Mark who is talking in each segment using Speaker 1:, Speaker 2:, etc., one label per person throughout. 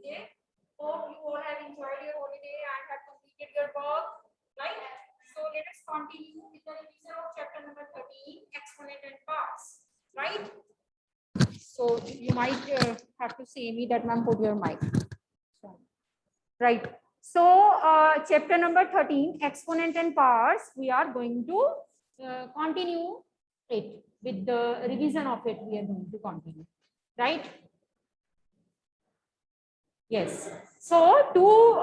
Speaker 1: कीजिए. Hope you all have enjoyed your holiday and have completed your work, right? So let us continue with the revision of chapter number 13, exponent and parts, right? So you might have to say me that ma'am put your mic. Right. So chapter number 13, exponent and parts, we are going to continue it with the revision of it. We are going to continue, right? Yes. So two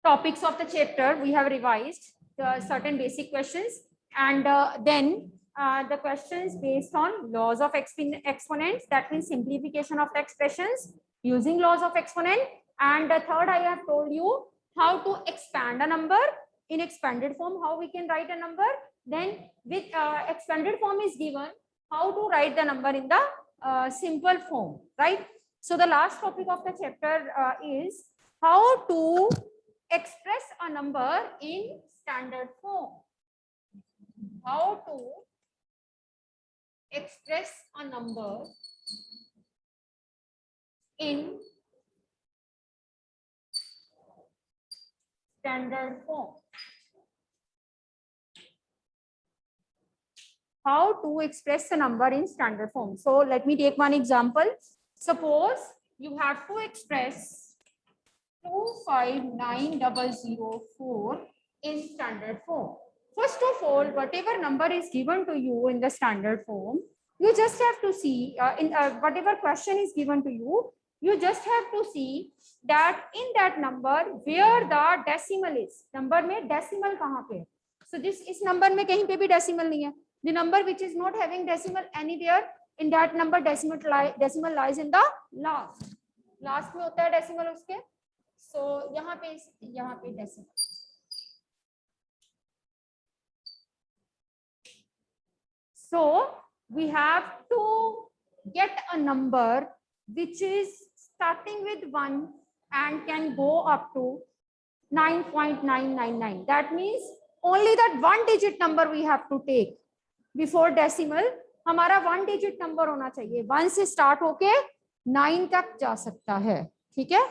Speaker 1: topics of the chapter we have revised, certain basic questions, and then the questions based on laws of exponents, that means simplification of the expressions using laws of exponent. And the third, I have told you how to expand a number in expanded form, how we can write a number. Then with expanded form is given, how to write the number in the simple form, right? So the last topic of the chapter is how to express a number in standard form. How to express a number in standard form. How to express a number in standard form. So let me take one example. Suppose you have to express 259004 in standard form. First of all, whatever number is given to you in the standard form, you just have to see whatever question is given to you, you just have to see that in that number where the decimal is. Number में decimal कहाँ पे है? So this इस number में कहीं पे भी decimal नहीं है. The number which is not having decimal anywhere in that number, decimal lies in the last. Last में होता है decimal उसके. So यहाँ पे decimal. So we have to get a number which is starting with 1 and can go up to 9.999. That means only that one digit number we have to take before decimal. हमारा 1 digit number होना चाहिए. 1 से start होके 9 तक जा सकता है. ठीक है?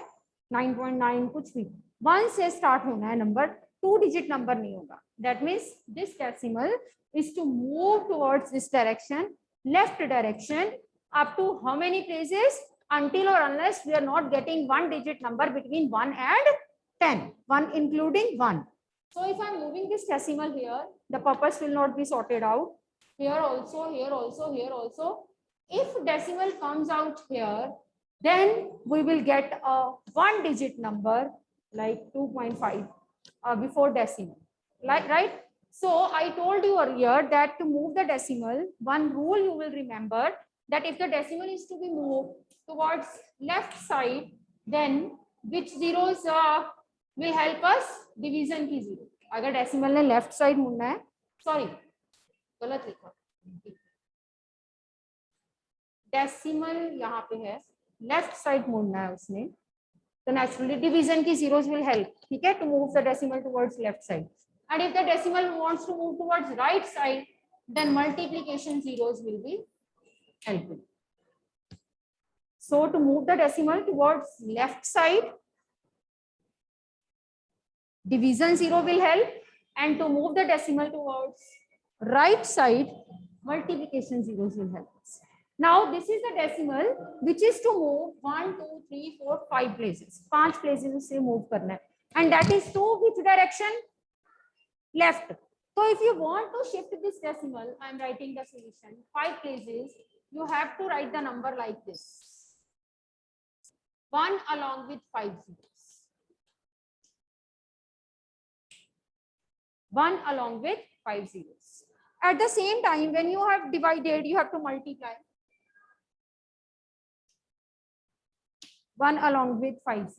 Speaker 1: 9.9 कुछ भी. 1 से start होना है number. 2 digit number नहीं होगा. That means this decimal is to move towards this direction, left direction, up to how many places? Until or unless we are not getting 1 digit number between 1 and 10. 1 including 1. So if I am moving this decimal here, the purpose will not be sorted out. Here also, here also, here also. If decimal comes out here, then we will get a 1 digit number like 2.5 before decimal, right? So I told you earlier that to move the decimal, one rule you will remember, that if the decimal is to be moved towards left side, then which zeros will help us? Division की zero. अगर decimal ने left side मुड़ना है, sorry, गलत लिखा. Decimal यहाँ पे है, left side मुड़ना है उसने, तो naturally division की zeros will help, ठीक है, to move the decimal towards left side. And if the decimal wants to move towards right side, then multiplication zeros will be helping. So to move the decimal towards left side, division zero will help, and to move the decimal towards right side, multiplication zeros will help us. Now this is the decimal which is to move 1, 2, 3, 4, 5 places. 5 places उसे move करना है, and that is to which direction? Left. So if you want to shift this decimal, I am writing the solution. 5 places, you have to write the number like this. 1 along with 5 zeros. 1 along with 5 zeros. At the same time, when you have divided, you have to multiply. 1 along with 5 zeros.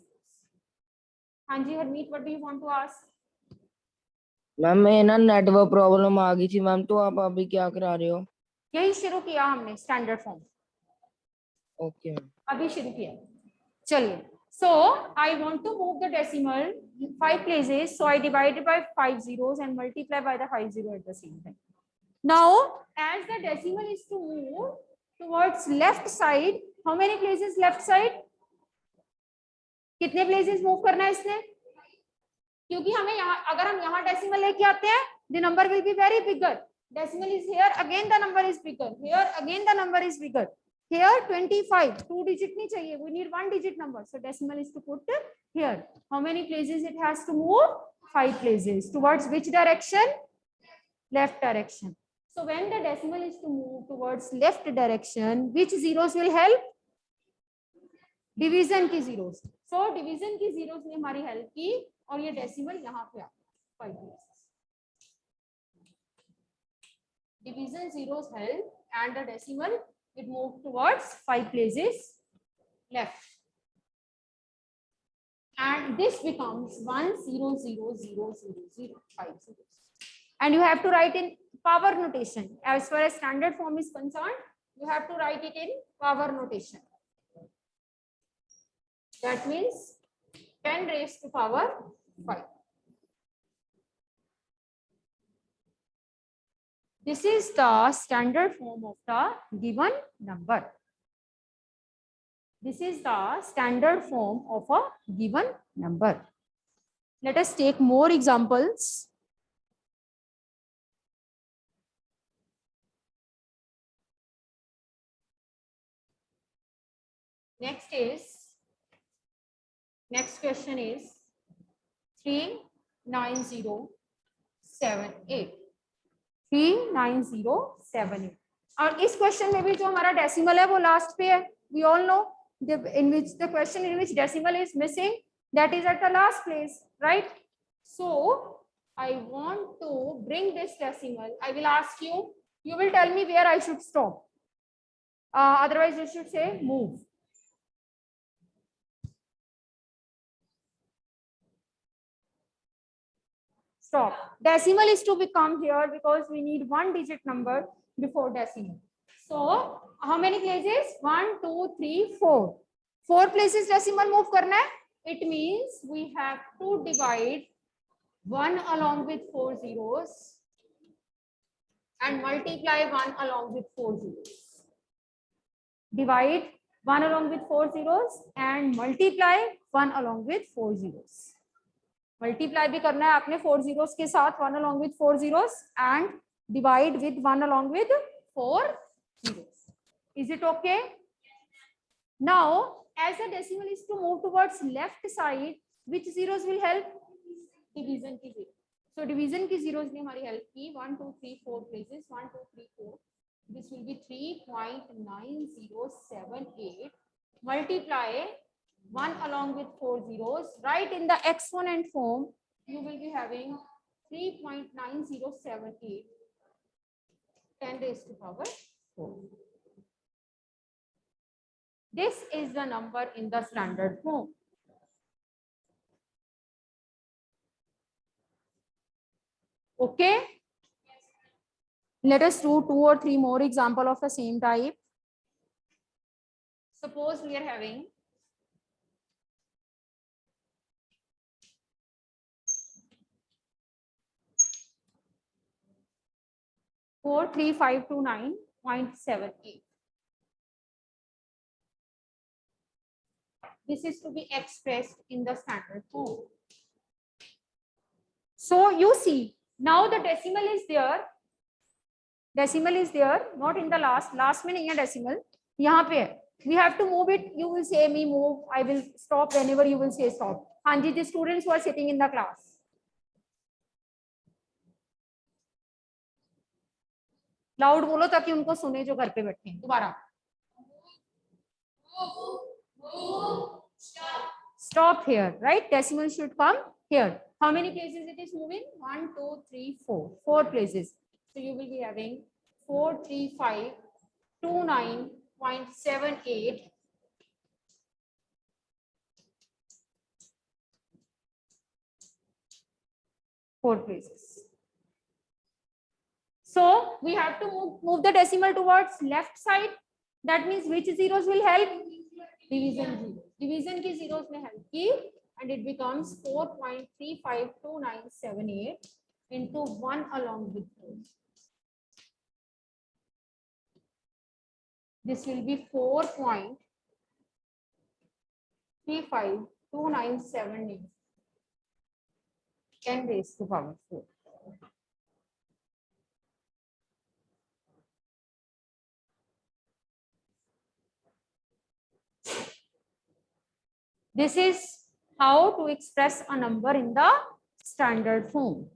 Speaker 1: Hanji Harmeet, what do you want to ask?
Speaker 2: Ma'am मैं ना network problem आ गई थी ma'am, तो आप अभी क्या करा रहे हो?
Speaker 1: यही शुरू किया हमने स्टैंडर्ड फॉर्म.
Speaker 2: ओके मैम,
Speaker 1: अभी शुरू किया. चलिए. So I want to move the decimal 5 places, so I divided by 5 zeros and multiply by the 5 zero at the same time. Now as the decimal is to move towards left side, how many places left side? कितने places move करना है इसने, क्योंकि हमें यहाँ, अगर हम यहाँ डेसिमल लेके आते हैं, the number will be very bigger. Decimal is here, again the number is bigger. Here again the number is bigger. Here 25, 2 digit नहीं चाहिए, we need 1 digit number. So decimal is to put here. How many places it has to move? 5 places. Towards which direction? Left direction. So when the decimal is to move towards left direction, which zeros will help? Division की zeros. So division की zeros ने हमारी help की और ये decimal यहाँ पे आ 5 places. Division zeros help and the decimal it moved towards 5 places left, and this becomes 1000005 zeros. And you have to write in power notation. As far as standard form is concerned, you have to write it in power notation. That means 10 raised to power 5. This is the standard form of the given number. This is the standard form of a given number. Let us take more examples. Next question is 39078. 39078. और इस question में भी जो हमारा decimal है वो last पे है. We all know in which the question in which decimal is missing, that is at the last place, right? So I want to bring this decimal. I will ask you. You will tell me where I should stop. Otherwise, you should say move. Stop. Decimal is to become here because we need 1 digit number before decimal. So how many places? 1, 2, 3, 4. 4 places decimal move karna hai. It means we have to divide 1 along with 4 zeros and multiply 1 along with 4 zeros. Divide 1 along with 4 zeros and multiply 1 along with 4 zeros. Multiply भी करना है आपने 4 zeros के साथ, 1 along with 4 zeros and divide with 1 along with 4 zeros. Is it okay? Now, as the decimal is to move towards left side, which zeros will help? Division की zero. So division की zeros ने हमारी help की 1, 2, 3, 4 places. 1, 2, 3, 4. This will be 3.9078. Multiply 1 along with 4 zeros. Right in the exponent form, you will be having 3.9078. 10 raised to power 4. This is the number in the standard form. Okay. Let us do 2 or 3 more example of the same type. Suppose we are having 43529.78. This is to be expressed in the standard form. So you see, now the decimal is there. Decimal is there, not in the last. Last में नहीं है decimal. यहाँ पे है. We have to move it. You will say me move. I will stop whenever you will say stop. हाँ जी, the students who are sitting in the class. Loud बोलो ताकि उनको सुने जो घर पे बैठे हैं. दोबारा. Stop here, right? Decimal should come here. How many places it is moving? 1, 2, 3, 4. 4 places. So you will be having 43529.78. Four places. So we have to move the decimal towards left side. That means which zeros will help? Division zero. Division की zeros ने help की, and it becomes 4.352978 into 1 along with 4. This will be 4.352978 2978 10 raised to power 4. This is how to express a number in the standard form.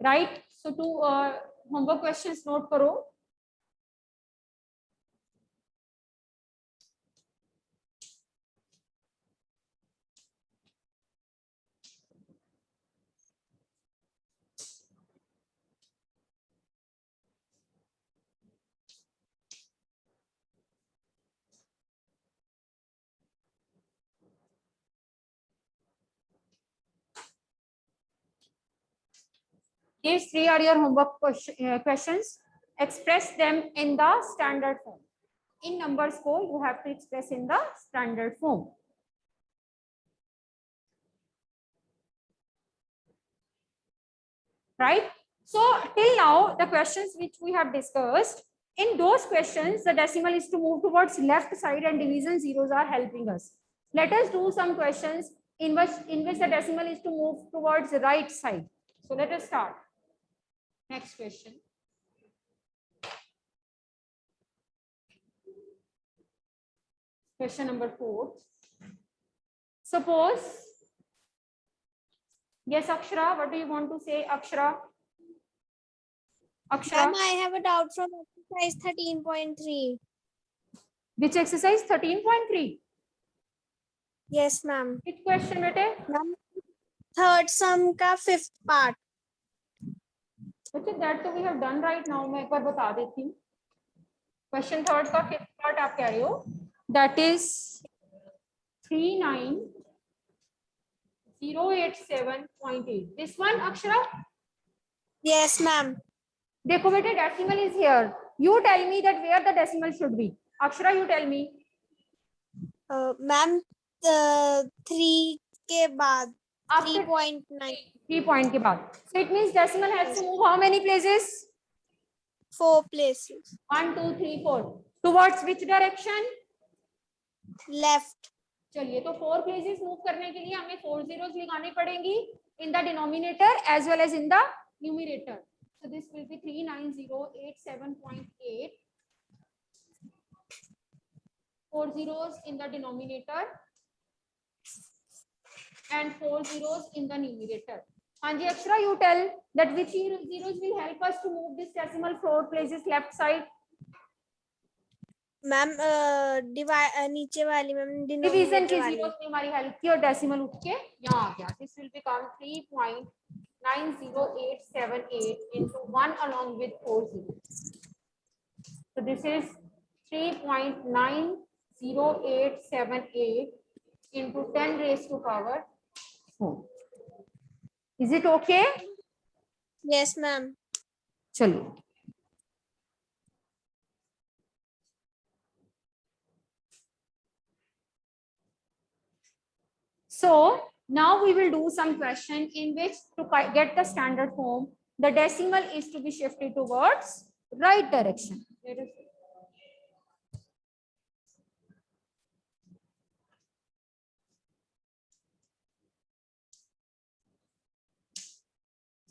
Speaker 1: Right? So to homework questions note karo. These three are your homework questions. Express them in the standard form. In numbers को you have to express in the standard form. Right? So till now the questions which we have discussed, in those questions the decimal is to move towards left side and division zeros are helping us. Let us do some questions in which the decimal is to move towards the right side. So let us start. Next question. Question number 4. Suppose, yes, Akshara, what do you want to say, Akshara? Akshara.
Speaker 3: Ma'am, I have a doubt from exercise 13.3.
Speaker 1: Which exercise? 13.3.
Speaker 3: Yes, ma'am.
Speaker 1: Which question, bete?
Speaker 3: Ma'am, third sum का fifth part.
Speaker 1: Okay, that तो we have done right now. मैं एक बार बता देती हूँ. Question third का fifth part आप कह रहे हो? That is 39087.8. This one, Akshara?
Speaker 3: Yes, ma'am.
Speaker 1: देखो बेटे, decimal is here. You tell me that where the decimal should be. Akshara, you tell me.
Speaker 3: Ma'am, 3 के बाद 3.9.
Speaker 1: 3 point के बाद. So it means decimal has to move how many places?
Speaker 3: 4 places.
Speaker 1: 1, 2, 3, 4. Towards which direction?
Speaker 3: Left.
Speaker 1: चलिए, तो 4 places move करने के लिए हमें 4 zeros लगाने पड़ेंगी in the denominator as well as in the numerator. So this will be 39087.8. 4 zeros in the denominator and 4 zeros in the numerator. Anji Akshara, you tell that which zeros will help us to move this decimal 4 places left side.
Speaker 3: Ma'am, नीचे वाली ma'am
Speaker 1: division की
Speaker 3: denominator
Speaker 1: zeros ने हमारी help की और decimal उठ के यहाँ आ गया. This will become 3.90878 into 1 along with 4 zeros. So this is 3.90878 into 10 raised to power 4. Is it okay?
Speaker 3: Yes, ma'am.
Speaker 1: चलिए. So now we will do some question in which to get the standard form, the decimal is to be shifted towards right direction.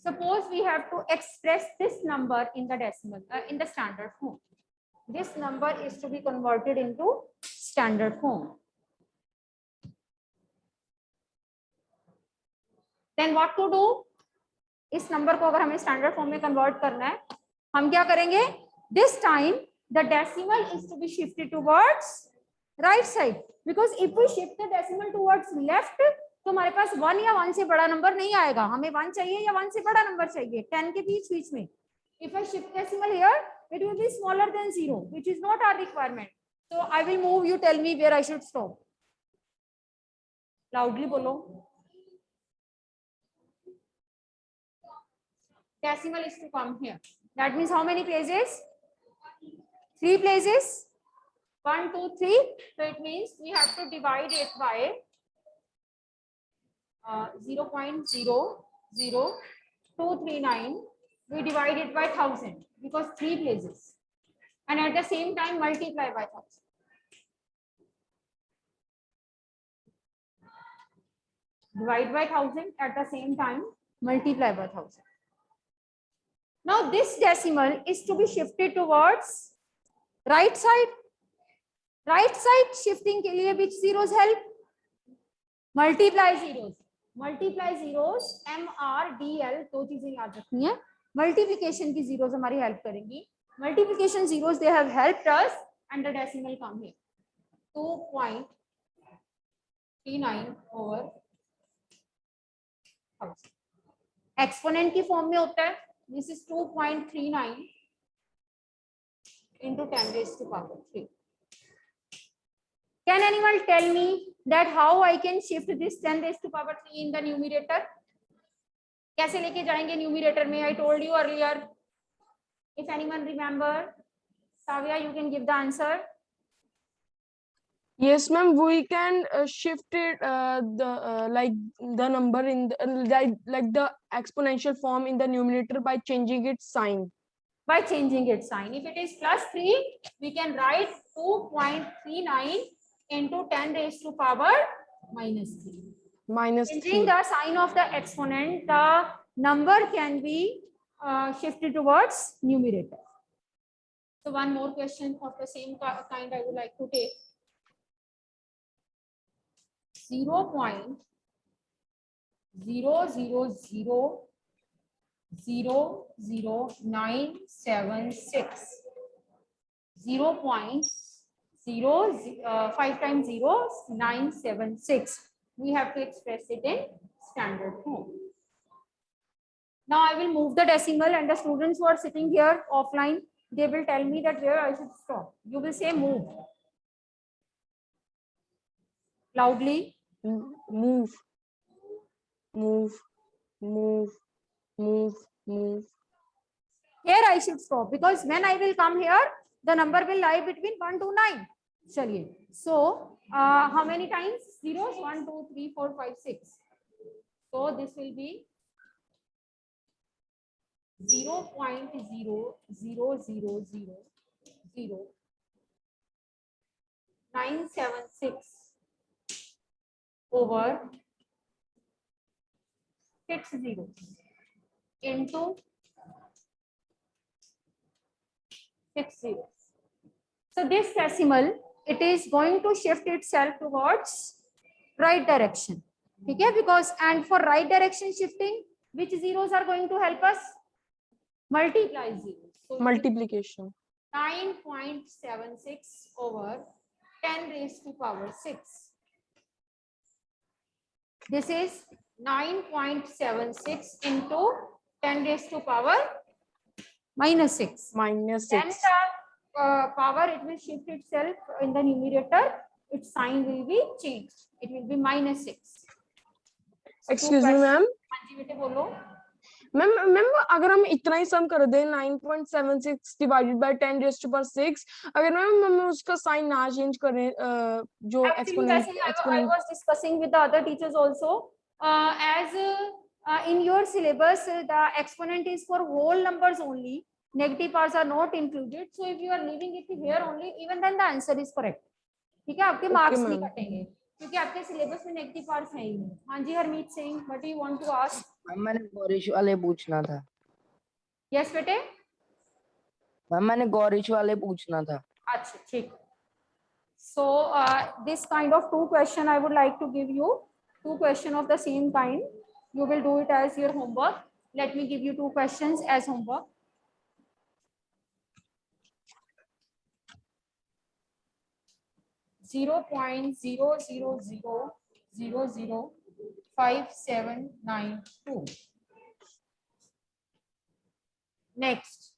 Speaker 1: Suppose we have to express this number in the decimal, in the standard form. This number is to be converted into standard form. Then what to do? इस number को अगर हमें standard form में convert करना है, हम क्या करेंगे? This time the decimal is to be shifted towards right side, because if we shift the decimal towards left, तो हमारे पास 1 या 1 से बड़ा नंबर नहीं आएगा. हमें 1 चाहिए या 1 से बड़ा नंबर चाहिए, 10 के बीच में. If I shift decimal here, it will be smaller than 0, which is not our requirement. So I will move. You tell me where I should stop. Loudly बोलो. Decimal is to come here. That means how many places? 3 places. 1, 2, 3. So it means we have to divide it by 0.00239. We divide it by 1000 because 3 places. And at the same time multiply by 1000. divide by 1000, at the same time multiply by 1000. Now this decimal is to be shifted towards right side. Right side shifting के लिए which zeros help? Multiply zeros. Multiply zeros, MRDL, दो चीजें याद रखनी है. Multiplication की zeros हमारी help करेंगी. Multiplication zeros, they have helped us, and the decimal come here. 2.39 over 1000. Exponent की form में होता है. This is 2.39 into 10 raised to power 3. Can anyone tell me that how I can shift this 10 raised to power 3 in the numerator? कैसे लेके जाएंगे numerator में? I told you earlier. If anyone remember, Savya, you can give the answer.
Speaker 4: Yes, ma'am. We can shift it like the number in the, like the exponential form in the numerator by changing its sign.
Speaker 1: By changing its sign. If it is plus 3, we can write 2.39 into 10 raised to power minus 3.
Speaker 4: Minus
Speaker 1: Changing
Speaker 4: 3.
Speaker 1: the sign of the exponent, the number can be shifted towards numerator. So one more question of the same kind I would like to take. 0.000000976. 0.05 times 0 is 976. We have to express it in standard form. Now I will move the decimal, and the students who are sitting here offline, they will tell me that where I should stop. You will say move. Loudly.
Speaker 4: Move. Move. Move. Move. Move.
Speaker 1: Here I should stop, because when I will come here, the number will lie between 1 to 9. Chaliye. So how many times zeros? 1, 2, 3, 4, 5, 6. So this will be 0.0000976 over 6 zeros into 6 zeros. So this decimal, it is going to shift itself towards right direction. Okay, because and for right direction shifting, which zeros are going to help us? Multiply zeros. So
Speaker 4: Multiplication.
Speaker 1: 9.76 over 10 raised to power 6. This is 9.76 into 10 raised to power minus 6.
Speaker 4: Minus
Speaker 1: Then
Speaker 4: 6.
Speaker 1: the power, it will shift itself in the numerator. Its sign will be changed. It will be minus 6.
Speaker 4: Excuse me, ma'am.
Speaker 1: हाँ जी बेटे बोलो.
Speaker 4: Ma'am अगर हम इतना ही सम कर दें 9.76 divided by 10 raised to power 6, अगर ma'am हम उसका साइन ना चेंज करें जो exponent
Speaker 1: I was discussing with the other teachers also, as in your syllabus the exponent is for whole numbers only, negative parts are not included. So if you are leaving it here only, even then the answer is correct. ठीक है, आपके marks नहीं कटेंगे क्योंकि आपके syllabus में negative parts है ही नहीं. हाँ जी Harmeet Singh, what do you want to ask?
Speaker 2: मैंने गौरिश वाले पूछना था.
Speaker 1: यस बेटे.
Speaker 2: मैंने गौरिश वाले पूछना था.
Speaker 1: अच्छा ठीक. So this kind of two question I would like to give you, two question of the same kind. You will do it as your homework. Let me give you two questions as homework. (0.000005792). Next,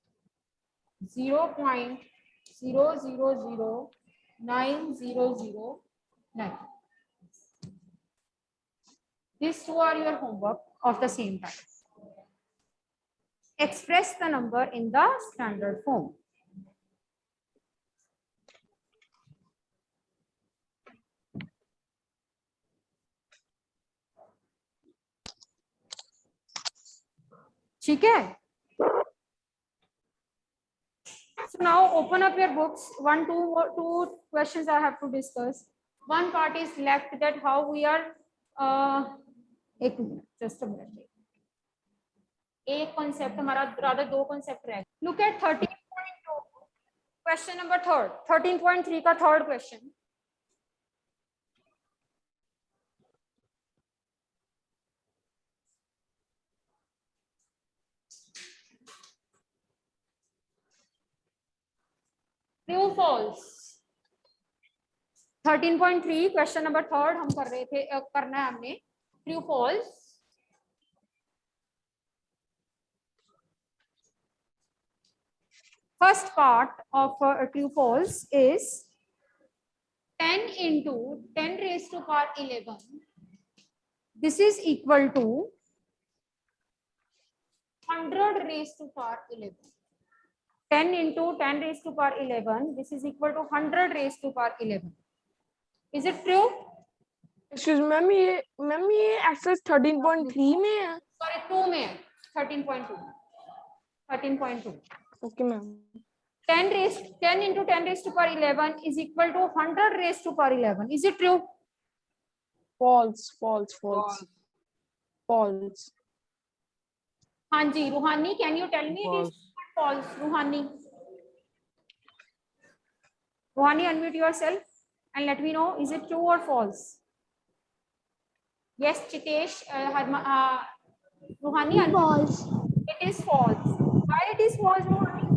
Speaker 1: 0.0009009. These two are your homework of the same type. Express the number in the standard form. ठीक है. So now open up your books. Two questions I have to discuss. One part is left, that how we are एक मिनट, just a minute, एक concept हमारा rather दो concept रह गए. Look at 13.2 question number third. 13.3 का third question. True false. 13.3 question number third हम कर रहे थे, करना है हमने. True false. First part of true false is 10 into 10 raised to power 11. This is equal to 100 raised to power 11. 10 into 10 raised to power 11. This is equal to 100 raised to power 11. Is it true?
Speaker 4: Excuse ma'am, ये exercise 13.3 में है.
Speaker 1: Sorry, 2 में है. 13.2. 13.2.
Speaker 4: Okay ma'am.
Speaker 1: 10 into 10 raised to power 11 is equal to 100 raised to power 11. Is it true?
Speaker 4: False.
Speaker 1: हाँ जी, रूहानी, can you tell me it is false? Ruhani, unmute yourself and let me know, is it true or false? Yes, Chitesh, Ruhani,
Speaker 3: False.
Speaker 1: it is false. Why it is false, Ruhani?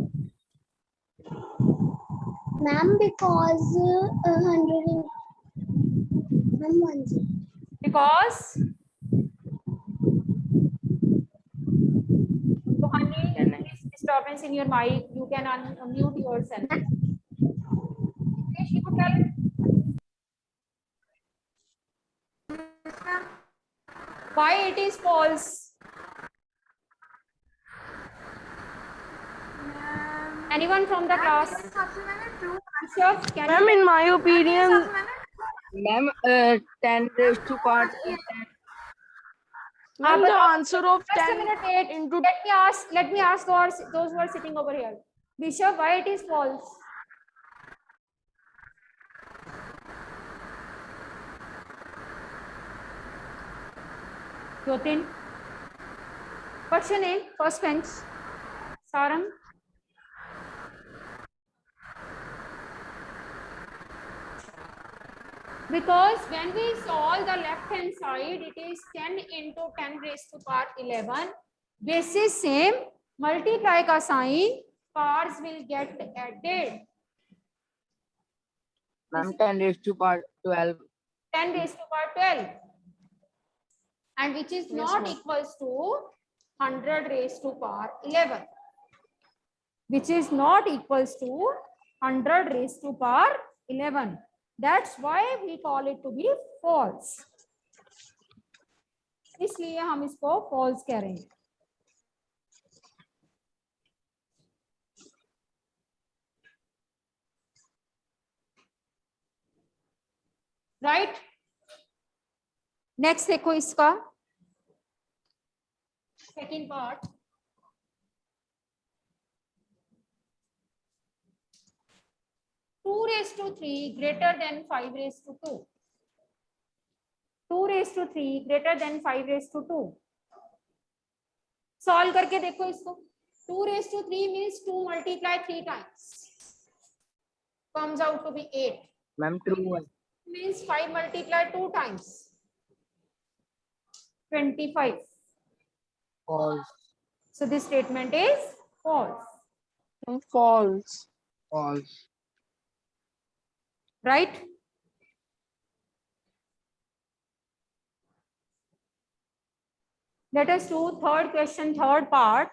Speaker 3: Ma'am, because 100 and 1.
Speaker 1: Because Ruhani, there is disturbance in your mic. You can unmute yourself. Chitesh, you tell. Why it is false? Anyone from the class? Rishabh, can
Speaker 4: ma'am,
Speaker 1: you
Speaker 4: in my opinion,
Speaker 2: ma'am 10 raised to power 10.
Speaker 4: Ma'am the answer of
Speaker 1: just a
Speaker 4: 10
Speaker 1: minute, wait.
Speaker 4: into
Speaker 1: Let me ask those who are sitting over here. Rishabh, why it is false? Jyotin. Question A, first bench. Sarang. Because when we solve the left hand side, it is 10 into 10 raised to power 11. Basis same, multiply का sign, powers will get added.
Speaker 2: Ma'am 10 raised to power 12.
Speaker 1: 10 raised to power 12. And which is not
Speaker 4: ma'am.
Speaker 1: equals to 100 raised to power 11. Which is not equals to 100 raised to power 11. That's why we call it to be false. इसलिए हम इसको false कह रहे हैं. Right? Next देखो इसका second part. Two raised to 3 greater than 5 raised to 2. 2 raised to 3 greater than 5 raised to 2. Solve करके देखो इसको. 2 raised to 3 means 2 multiply 3 times. Comes out to be 8.
Speaker 2: Ma'am true है.
Speaker 1: Means 5 multiply 2 times. 25.
Speaker 2: False.
Speaker 1: So this statement is false.
Speaker 4: false.
Speaker 2: False.
Speaker 1: Right? Let us do third question, third part.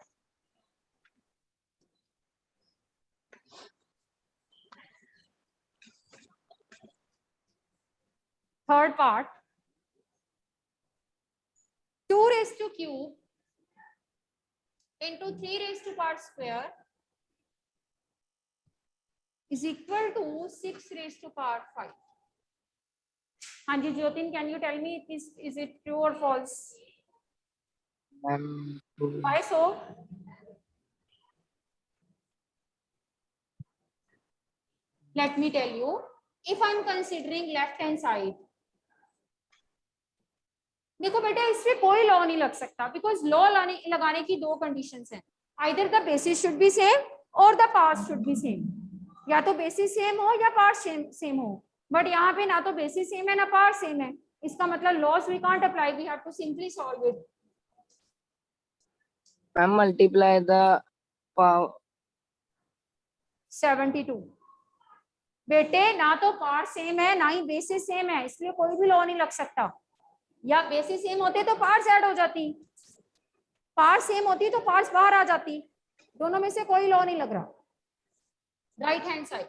Speaker 1: Third part. 2 raised to cube into 3 raised to power square is equal to 6 raised to power 5. Hanji Jyotin, can you tell me is it true or false?
Speaker 2: True.
Speaker 1: Why so? Let me tell you. If I'm considering left hand side, देखो बेटा इसमें कोई law नहीं लग सकता, because law लगाने की दो कंडीशंस हैं, either the basis should be same और the parts should be same, या तो बेसिस सेम हो या पार्ट सेम हो, बट यहाँ पे ना तो बेसिस सेम है ना पार्ट सेम है, इसका मतलब laws we can't apply, we have to simply solve it.
Speaker 2: Ma'am multiply the power
Speaker 1: 72 बेटे, ना तो पार्ट सेम है ना ही बेसिस सेम है, इसलिए कोई भी लॉ नहीं लग सकता, या बेसिस सेम होते तो पार्ट्स ऐड हो जाती, पार्ट सेम होती तो पार्ट्स बाहर आ जाती, दोनों में से कोई लॉ नहीं लग रहा। Right hand side,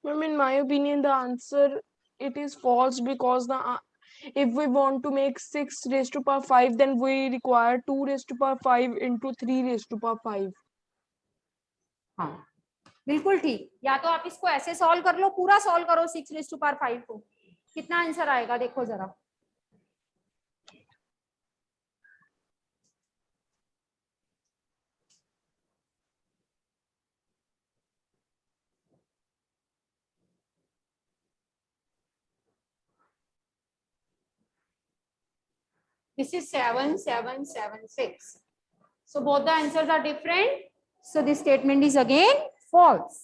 Speaker 4: Ma'am, in my opinion, the answer it is false because if we want to make 6 raised to power 5, then we require 2 raised to power 5 into 3 raised to power 5.
Speaker 1: हाँ बिल्कुल ठीक, या तो आप इसको ऐसे solve कर लो, पूरा सॉल्व करो 6 रेज़ टू पावर 5 को, कितना आंसर आएगा देखो जरा। This is 7776. So both the answers are different. So this statement is again false.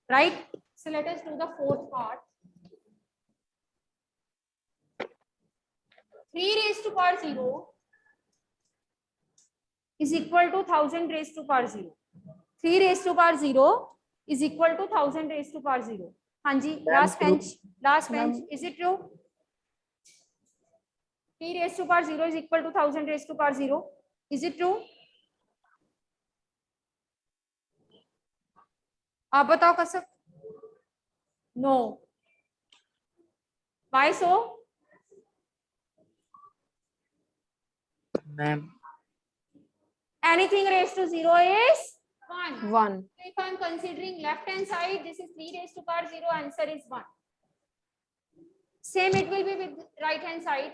Speaker 1: Right? So let us do the fourth part. 3 raised to power 0 is equal to 1000 raised to power 0. 3 raised to power 0 is equal to 1000 raised to power 0. Hanji, last bench, is it true? 3 raised to power 0 is equal to 1000 raised to power 0. Is it true? आप बताओ कसक? No. Why so?
Speaker 2: Ma'am
Speaker 1: Anything raised to 0 is 1.
Speaker 4: 1.
Speaker 1: So if I am considering left hand side, this is 3 raised to power 0, answer is 1. Same it will be with right hand side.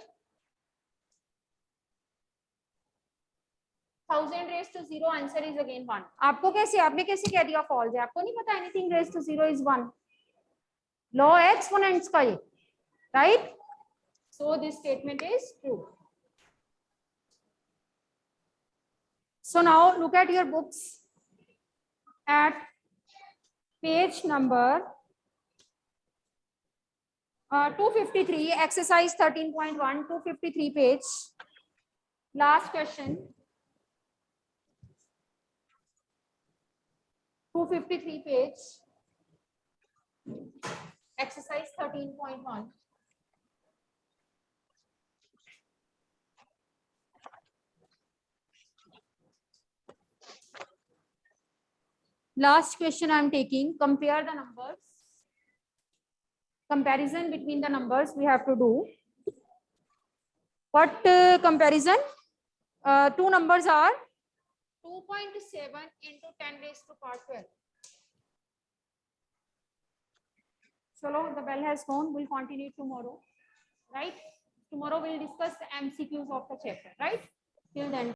Speaker 1: 1000 raised to 0, answer is again 1. आपको कैसे, आपने कैसे कह दिया false है? आपको नहीं पता anything raised to 0 is 1. Law exponents का ये, right? So this statement is true. So now look at your books at page number 253, exercise 13.1, 253 page. Last question. 253 page. Exercise 13.1. Last question I am taking. Compare the numbers. Comparison between the numbers we have to do. What comparison? Two numbers are 2.7 into 10 raised to power 12. Chalo, the bell has gone. We'll continue tomorrow. Right? Tomorrow we'll discuss the MCQs of the chapter. Right? Till then.